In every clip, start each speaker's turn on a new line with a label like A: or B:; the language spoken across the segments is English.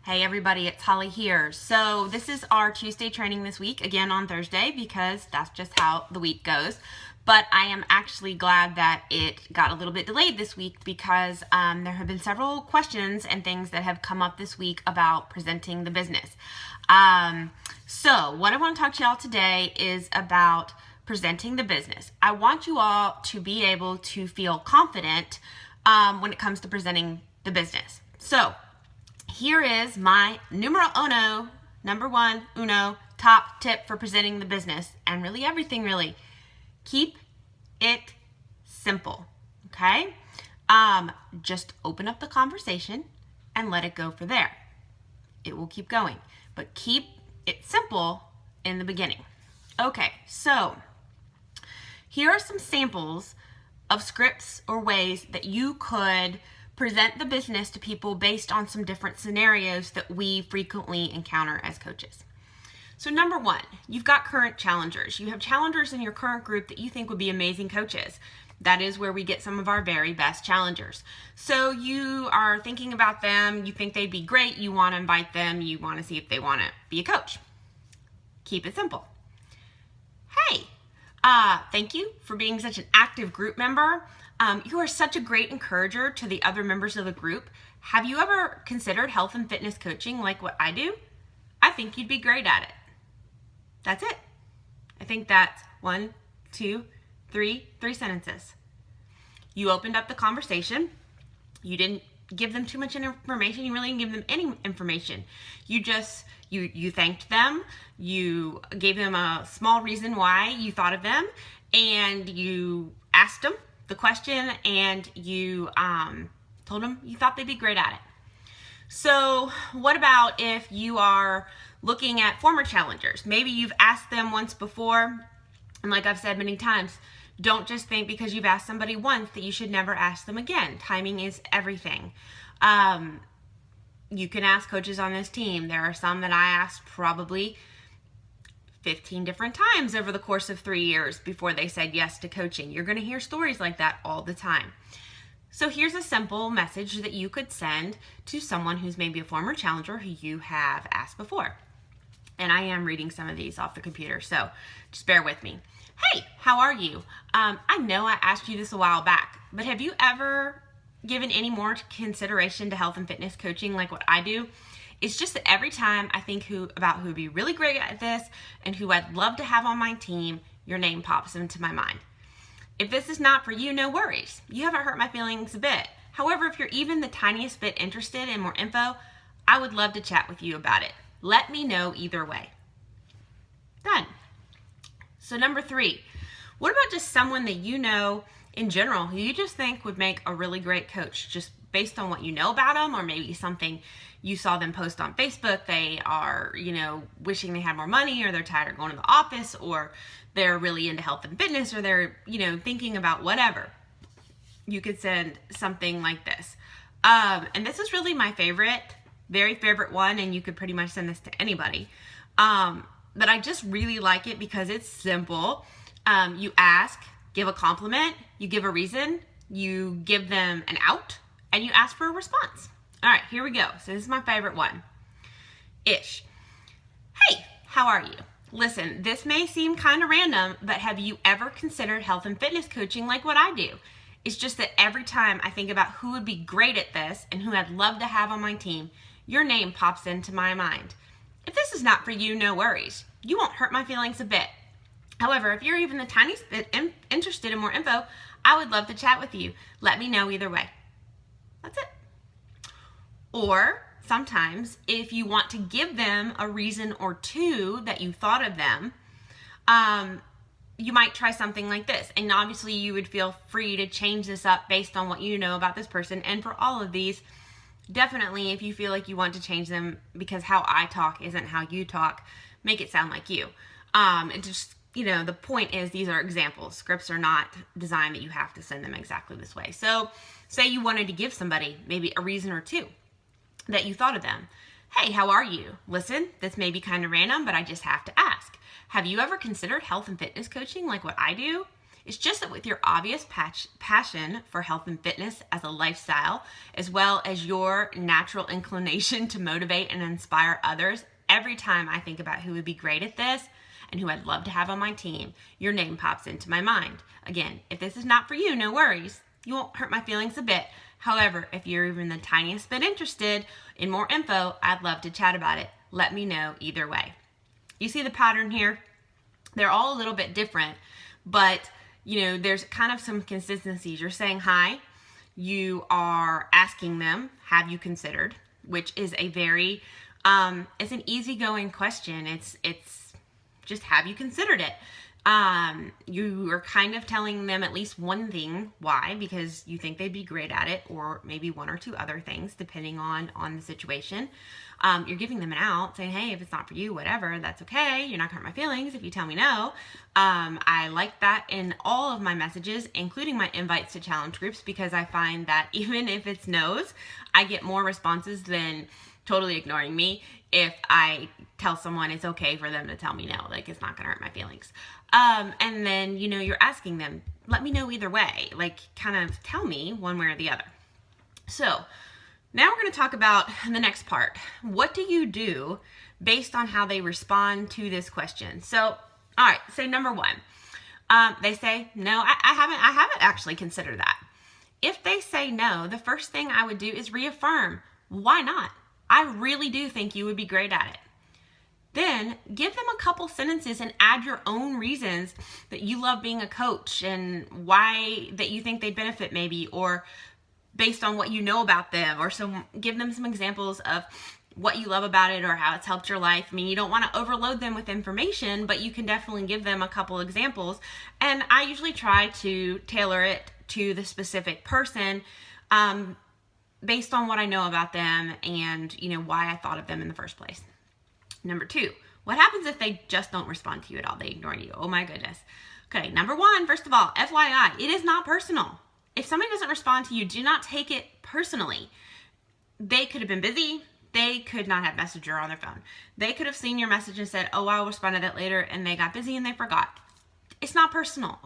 A: Hey everybody, it's Holly here. So this is our Tuesday training this week, again on Thursday, because that's just how the week goes. But I am actually glad that it got a little bit delayed this week because there have been several questions and things that have come up this week about presenting the business. So what I want to talk to y'all today is about presenting the business. I want you all to be able to feel confident when it comes to presenting the business. So here is my numero uno, number one, top tip for presenting the business, and really everything really. Keep it simple, okay? Just open up the conversation and let it go for there. It will keep going, but keep it simple in the beginning. Okay, so here are some samples of scripts or ways that you could present the business to people based on some different scenarios that we frequently encounter as coaches. So number one, you've got current challengers. You have challengers in your current group that you think would be amazing coaches. That is where we get some of our very best challengers. So you are thinking about them, you think they'd be great, you want to invite them, you want to see if they want to be a coach. Keep it simple. Hey, thank you for being such an active group member. You are such a great encourager to the other members of the group. Have you ever considered health and fitness coaching like what I do? I think you'd be great at it. That's it. I think that's three sentences. You opened up the conversation. You didn't give them too much information. You really didn't give them any information. You just, you thanked them. You gave them a small reason why you thought of them, and you asked them the question, and you told them you thought they'd be great at it. So what about if you are looking at former challengers? Maybe you've asked them once before, and like I've said many times, don't just think because you've asked somebody once that you should never ask them again. Timing is everything. You can ask coaches on this team. There are some that I asked probably 15 different times over the course of 3 years before they said yes to coaching. You're going to hear stories like that all the time. So here's a simple message that you could send to someone who's maybe a former challenger who you have asked before. And I am reading some of these off the computer, so just bear with me. Hey, how are you? I know I asked you this a while back, but have you ever given any more consideration to health and fitness coaching like what I do? It's just that every time I think about who would be really great at this and who I'd love to have on my team, your name pops into my mind. If this is not for you, no worries. You haven't hurt my feelings a bit. However, if you're even the tiniest bit interested in more info, I would love to chat with you about it. Let me know either way. Done. So number three, what about just someone that you know in general who you just think would make a really great coach, just based on what you know about them, or maybe something you saw them post on Facebook? They are, wishing they had more money, or they're tired of going to the office, or they're really into health and fitness, or they're, thinking about whatever. You could send something like this. And this is really my very favorite one, and you could pretty much send this to anybody. But I just really like it because it's simple. You ask, give a compliment, you give a reason, you give them an out, and you ask for a response. All right, here we go. So this is my favorite one. Ish. Hey, how are you? Listen, this may seem kind of random, but have you ever considered health and fitness coaching like what I do? It's just that every time I think about who would be great at this and who I'd love to have on my team, your name pops into my mind. If this is not for you, no worries. You won't hurt my feelings a bit. However, if you're even the tiniest bit interested in more info, I would love to chat with you. Let me know either way. That's it. Or sometimes if you want to give them a reason or two that you thought of them, you might try something like this. And obviously you would feel free to change this up based on what you know about this person. And for all of these, definitely if you feel like you want to change them because how I talk isn't how you talk, make it sound like you. And just, the point is these are examples. Scripts are not designed that you have to send them exactly this way. So say you wanted to give somebody maybe a reason or two that you thought of them. Hey, how are you? Listen, this may be kind of random, but I just have to ask. Have you ever considered health and fitness coaching like what I do? It's just that with your obvious passion for health and fitness as a lifestyle, as well as your natural inclination to motivate and inspire others, every time I think about who would be great at this and who I'd love to have on my team, your name pops into my mind. Again, if this is not for you, no worries. You won't hurt my feelings a bit. However, if you're even the tiniest bit interested in more info, I'd love to chat about it. Let me know either way. You see the pattern here? They're all a little bit different, but there's kind of some consistencies. You're saying hi. You are asking them, have you considered? Which is a very, it's an easygoing question. It's just, have you considered it? You are kind of telling them at least one thing. Why? Because you think they'd be great at it, or maybe one or two other things, depending on the situation. You're giving them an out, saying, hey, if it's not for you, whatever, that's okay. You're not gonna hurt my feelings if you tell me no. I like that in all of my messages, including my invites to challenge groups, because I find that even if it's no's, I get more responses than totally ignoring me if I tell someone it's okay for them to tell me no, like it's not gonna hurt my feelings. And then, you're asking them, let me know either way, like kind of tell me one way or the other. So now we're going to talk about the next part. What do you do based on how they respond to this question? So, all right, say number one, they say, no, I haven't actually considered that. If they say no, the first thing I would do is reaffirm, why not? I really do think you would be great at it. Then give them a couple sentences and add your own reasons that you love being a coach and why that you think they'd benefit maybe, or based on what you know about them, or give them some examples of what you love about it or how it's helped your life. I mean, you don't want to overload them with information, but you can definitely give them a couple examples. And I usually try to tailor it to the specific person based on what I know about them and, why I thought of them in the first place. Number two, what happens if they just don't respond to you at all? They ignore you. Oh my goodness. Okay, number one, first of all, FYI, it is not personal. If somebody doesn't respond to you, do not take it personally. They could have been busy. They could not have Messenger on their phone. They could have seen your message and said, oh, I'll respond to that later, and they got busy and they forgot. It's not personal.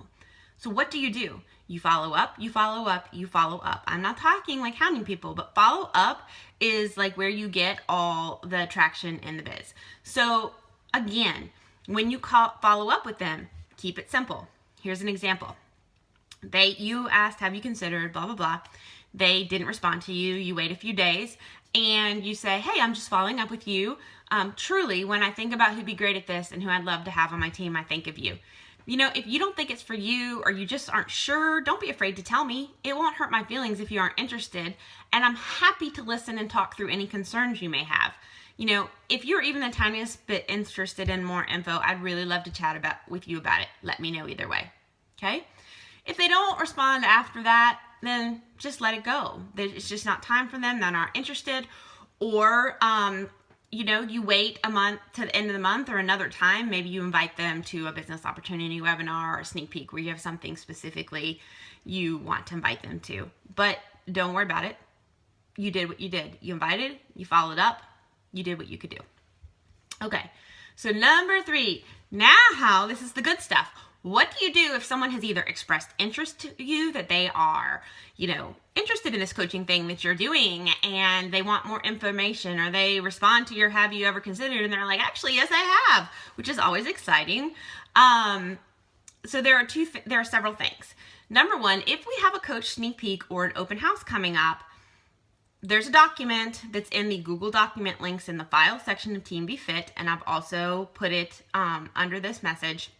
A: So what do? You follow up, you follow up, you follow up. I'm not talking like hounding people, but follow up is like where you get all the traction in the biz. So again, when you follow up with them, keep it simple. Here's an example. You asked, have you considered blah, blah, blah. They didn't respond to you. You wait a few days and you say, hey, I'm just following up with you. Truly, when I think about who'd be great at this and who I'd love to have on my team, I think of you. If you don't think it's for you or you just aren't sure, don't be afraid to tell me. It won't hurt my feelings if you aren't interested. And I'm happy to listen and talk through any concerns you may have. If you're even the tiniest bit interested in more info, I'd really love to chat with you about it. Let me know either way. Okay? If they don't respond after that, then just let it go. It's just not time for them. They're not interested. Or, you wait a month to the end of the month or another time. Maybe you invite them to a business opportunity webinar or a sneak peek where you have something specifically you want to invite them to. But don't worry about it. You did what you did. You invited, you followed up, you did what you could do. Okay, so number three. Now, this is the good stuff. What do you do if someone has either expressed interest to you, that they are, interested in this coaching thing that you're doing and they want more information, or they respond to your have you ever considered and they're like, actually, yes, I have, which is always exciting. So there are several things. Number one, if we have a coach sneak peek or an open house coming up, there's a document that's in the Google document links in the file section of Team Be Fit, and I've also put it under this message.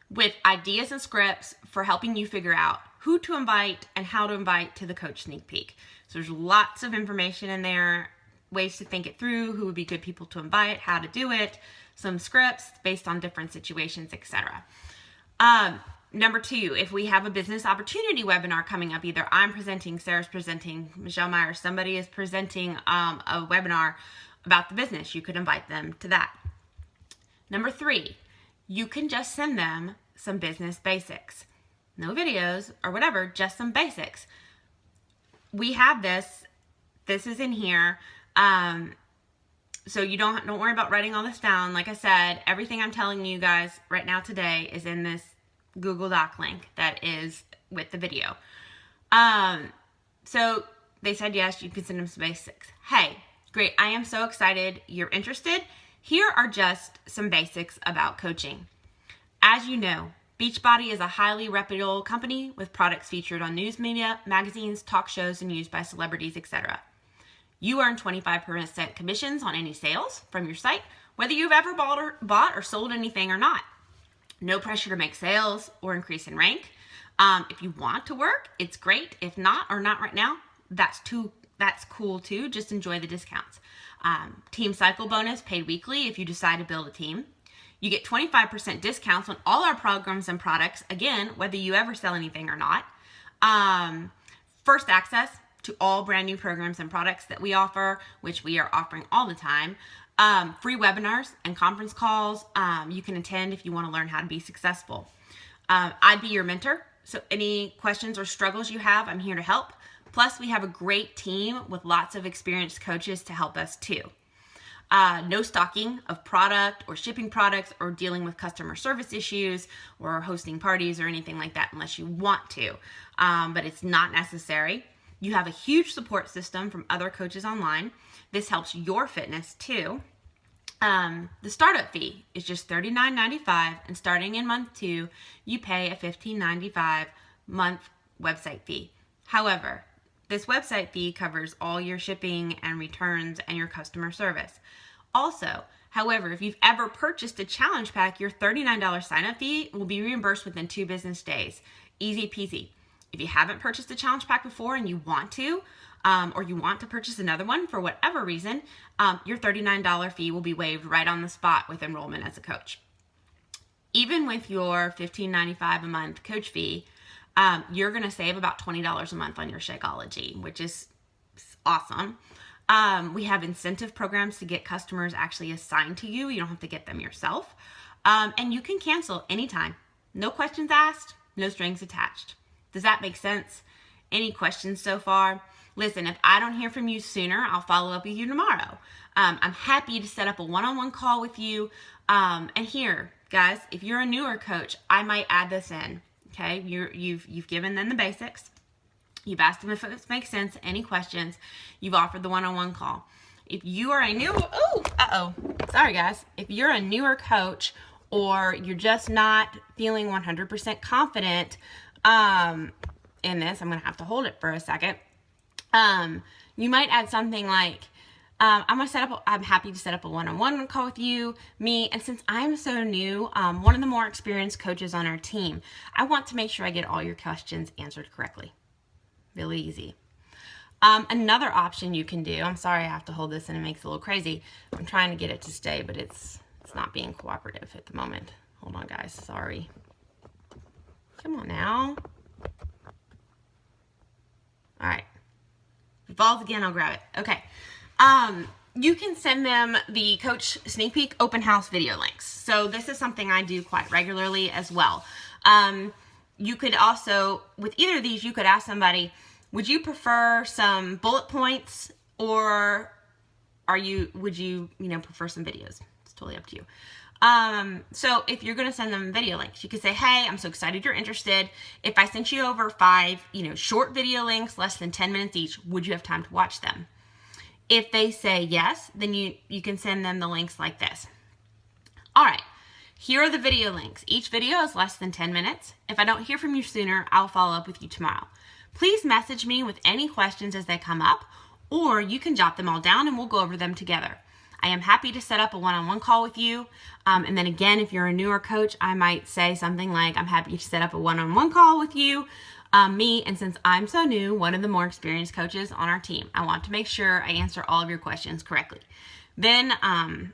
A: With ideas and scripts for helping you figure out who to invite and how to invite to the coach sneak peek. So there's lots of information in there, ways to think it through, who would be good people to invite, how to do it, some scripts based on different situations, etc. Number two, if we have a business opportunity webinar coming up, either I'm presenting, Sarah's presenting, Michelle Myers, somebody is presenting a webinar about the business, you could invite them to that. Number three, you can just send them some business basics. No videos or whatever, just some basics. We have this is in here. So you don't worry about writing all this down. Like I said, everything I'm telling you guys right now today is in this Google Doc link that is with the video. So they said yes, you can send them some basics. Hey, great, I am so excited you're interested. Here are just some basics about coaching. As you know, Beachbody is a highly reputable company with products featured on news media, magazines, talk shows, and used by celebrities, etc. You earn 25% commissions on any sales from your site, whether you've ever bought or sold anything or not. No pressure to make sales or increase in rank. If you want to work, it's great. If not, or not right now, that's cool too. Just enjoy the discounts. Team cycle bonus paid weekly if you decide to build a team. You get 25% discounts on all our programs and products, again, whether you ever sell anything or not. First access to all brand new programs and products that we offer, which we are offering all the time. Free webinars and conference calls you can attend if you want to learn how to be successful. I'd be your mentor, so any questions or struggles you have, I'm here to help. Plus, we have a great team with lots of experienced coaches to help us too. No stocking of product or shipping products or dealing with customer service issues or hosting parties or anything like that unless you want to, but it's not necessary. You have a huge support system from other coaches online. This helps your fitness too. The startup fee is just $39.95, and starting in month 2, you pay a $15.95 month website fee. However, this website fee covers all your shipping and returns and your customer service. Also, however, if you've ever purchased a challenge pack, your $39 sign-up fee will be reimbursed within 2 business days. Easy peasy. If you haven't purchased a challenge pack before and you want to, or you want to purchase another one for whatever reason, your $39 fee will be waived right on the spot with enrollment as a coach. Even with your $15.95 a month coach fee, you're going to save about $20 a month on your Shakeology, which is awesome. We have incentive programs to get customers actually assigned to you. You don't have to get them yourself. And you can cancel anytime. No questions asked, no strings attached. Does that make sense? Any questions so far? Listen, if I don't hear from you sooner, I'll follow up with you tomorrow. I'm happy to set up a one-on-one call with you. And here, guys, if you're a newer coach, I might add this in. Okay, you've given them the basics. You've asked them if it makes sense, any questions. You've offered the one-on-one call. If you are a sorry guys. If you're a newer coach or you're just not feeling 100% confident in this, I'm going to have to hold it for a second. You might add something like, I'm happy to set up a one-on-one call with you, me, and since I'm so new, one of the more experienced coaches on our team, I want to make sure I get all your questions answered correctly. Really easy. Another option you can do, I'm sorry I have to hold this and it makes it a little crazy. I'm trying to get it to stay, but it's not being cooperative at the moment. Hold on, guys, sorry. Come on now. All right. If it falls again, I'll grab it. Okay. You can send them the Coach Sneak Peek open house video links. So this is something I do quite regularly as well. You could also, with either of these, you could ask somebody, would you prefer some bullet points or would you prefer some videos? It's totally up to you. So if you're going to send them video links, you could say, hey, I'm so excited you're interested. If I sent you over 5, short video links, less than 10 minutes each, would you have time to watch them? If they say yes, then you can send them the links like this. All right, here are the video links. Each video is less than 10 minutes. If I don't hear from you sooner, I'll follow up with you tomorrow. Please message me with any questions as they come up, or you can jot them all down and we'll go over them together. I am happy to set up a one-on-one call with you. And then again, if you're a newer coach, I might say something like, I'm happy to set up a one-on-one call with you, me. And since I'm so new, one of the more experienced coaches on our team, I want to make sure I answer all of your questions correctly. Then I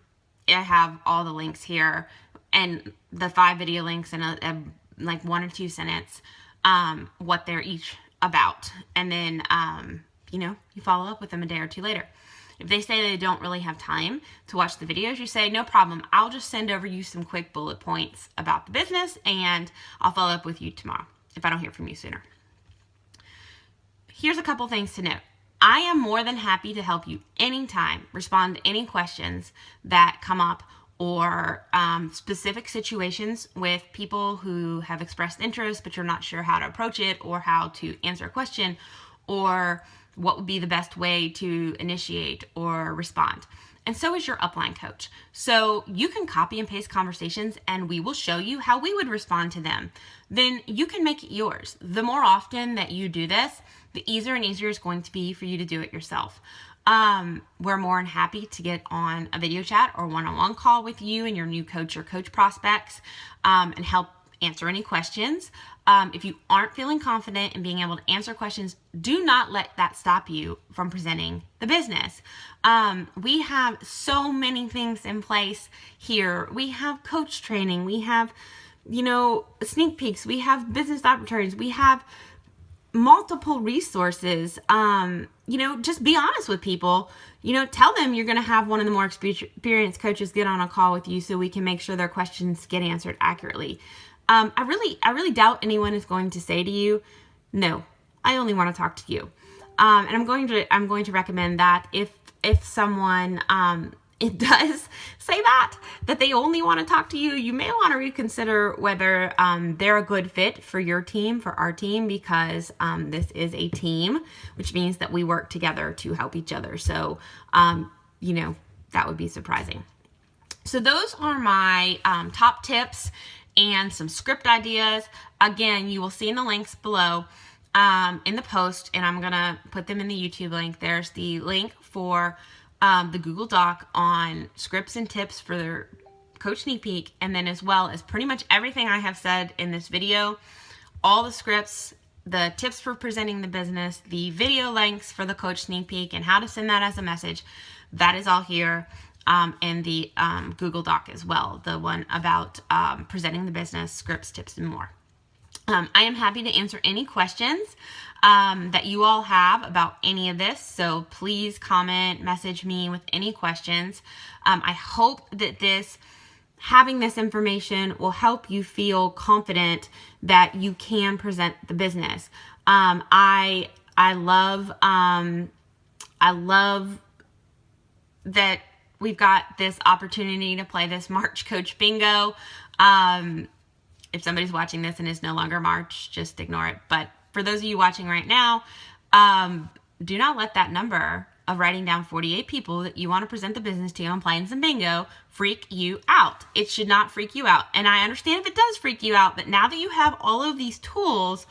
A: have all the links here and the 5 video links and like 1 or 2 sentences, what they're each about. And then, you follow up with them a day or 2 later. If they say they don't really have time to watch the videos, you say, no problem. I'll just send over you some quick bullet points about the business and I'll follow up with you tomorrow if I don't hear from you sooner. Here's a couple things to note. I am more than happy to help you anytime, respond to any questions that come up, or specific situations with people who have expressed interest, but you're not sure how to approach it or how to answer a question, or what would be the best way to initiate or respond. And so is your upline coach. So you can copy and paste conversations and we will show you how we would respond to them. Then you can make it yours. The more often that you do this, the easier and easier it's going to be for you to do it yourself. We're more than happy to get on a video chat or one-on-one call with you and your new coach or coach prospects and help answer any questions. If you aren't feeling confident in being able to answer questions, do not let that stop you from presenting the business. We have so many things in place here. We have coach training. We have, sneak peeks. We have business opportunities. We have multiple resources. Just be honest with people. Tell them you're going to have one of the more experienced coaches get on a call with you so we can make sure their questions get answered accurately. I really doubt anyone is going to say to you, no, I only want to talk to you. And I'm going to recommend that if someone it does say that they only want to talk to you, you may want to reconsider whether they're a good fit for your team, for our team, because this is a team, which means that we work together to help each other. So, that would be surprising. So those are my top tips and some script ideas. Again, you will see in the links below in the post, and I'm going to put them in the YouTube link. There's the link for the Google Doc on scripts and tips for the Coach Sneak Peek, and then as well as pretty much everything I have said in this video, all the scripts, the tips for presenting the business, the video links for the Coach Sneak Peek, and how to send that as a message. That is all here in the Google Doc as well, the one about presenting the business, scripts, tips, and more. I am happy to answer any questions that you all have about any of this, so please comment, message me with any questions. I hope that having this information will help you feel confident that you can present the business. I love that we've got this opportunity to play this March Coach Bingo. If somebody's watching this and is no longer March, just ignore it. But for those of you watching right now, do not let that number of writing down 48 people that you want to present the business to and playing some bingo freak you out. It should not freak you out. And I understand if it does freak you out, but now that you have all of these tools,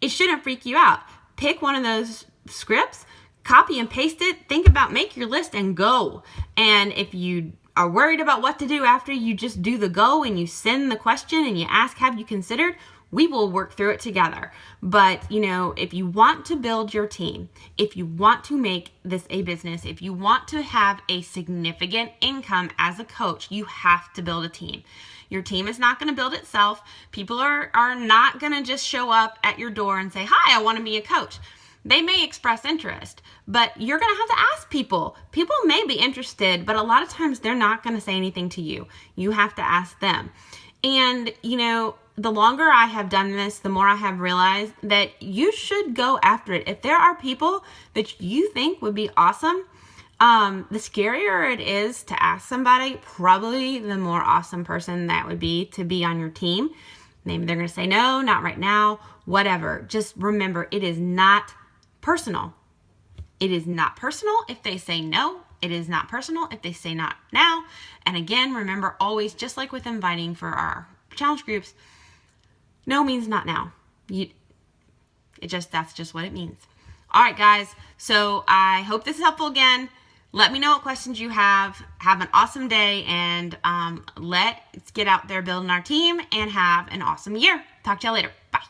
A: it shouldn't freak you out. Pick one of those scripts, copy and paste it, think about, make your list and go. And if you are worried about what to do after you just do the go and you send the question and you ask, have you considered? We will work through it together. But, if you want to build your team, if you want to make this a business, if you want to have a significant income as a coach, you have to build a team. Your team is not going to build itself. People are not going to just show up at your door and say, hi, I want to be a coach. They may express interest, but you're going to have to ask people. People may be interested, but a lot of times they're not going to say anything to you. You have to ask them. And, the longer I have done this, the more I have realized that you should go after it. If there are people that you think would be awesome, the scarier it is to ask somebody, probably the more awesome person that would be to be on your team. Maybe they're going to say, no, not right now, whatever. Just remember, it is not personal. It is not personal if they say no. It is not personal if they say not now. And again, remember always, just like with inviting for our challenge groups, no means not now. That's just what it means. All right, guys. So I hope this is helpful again. Let me know what questions you have. Have an awesome day, and let's get out there building our team and have an awesome year. Talk to y'all later. Bye.